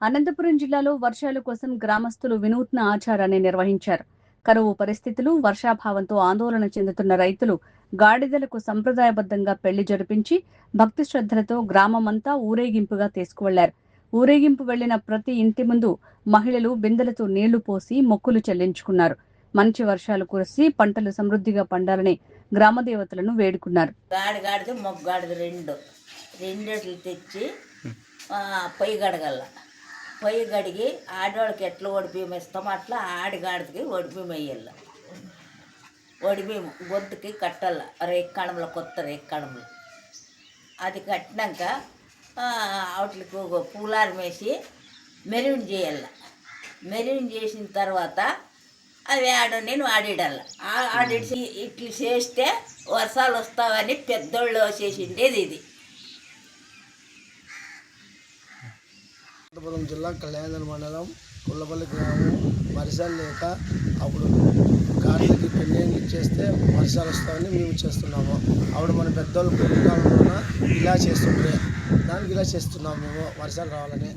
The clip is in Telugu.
అనంతపురం జిల్లాలో వర్షాల కోసం గ్రామస్తులు వినూత్న ఆచారాన్ని నిర్వహించారు. కరువు పరిస్థితులు, వర్షాభావంతో ఆందోళన చెందుతున్న రైతులు గాడిదలకు సంప్రదాయబద్ధంగా పెళ్లి జరిపించి భక్తి శ్రద్ధలతో గ్రామమంతా ఊరేగింపుగా తీసుకువెళ్లారు. ఊరేగింపు వెళ్లిన ప్రతి ఇంటి ముందు మహిళలు బిందెలతో నీళ్లు పోసి మొక్కులు చెల్లించుకున్నారు. మంచి వర్షాలు కురిసి పంటలు సమృద్ధిగా పండాలని గ్రామదేవతలను వేడుకున్నారు. గాడిద మొగ్గాడిద రెండేట్లు తెచ్చి పొయ్యి గడగల పొయ్యి గడిగి ఆడవాళ్ళకి ఎట్లా ఒడిబియ్యం ఇస్తామో అట్లా ఆడిగాడికి ఒడిబియ్యం వేయాల. ఒడిబియ్యం గొంతుకి కట్టాల రేక్కడంలో కొత్త రేక్కడంలో అది కట్టినాక వాటికి పూలారం వేసి మెరూన్ చేయాల. మెరూన్ చేసిన తర్వాత అవి నేను ఆడిడాల. ఆడిసి ఇట్లా చేస్తే వర్షాలు వస్తావని పెద్దోళ్ళు చేసిండేది ఇది. అనంతపురం జిల్లా కళ్యాణ మండలం కుల్లపల్లి గ్రామం వర్షాలు లేక అప్పుడు గాడిదకి పెళ్ళి చేస్తే వర్షాలు వస్తాయని మేము చేస్తున్నాము. అప్పుడు మన పెద్దోళ్ళు పూర్వకాలంలోన ఇలా చేస్తుంటే దానికి ఇలా చేస్తున్నాము మేము వర్షాలు రావాలని.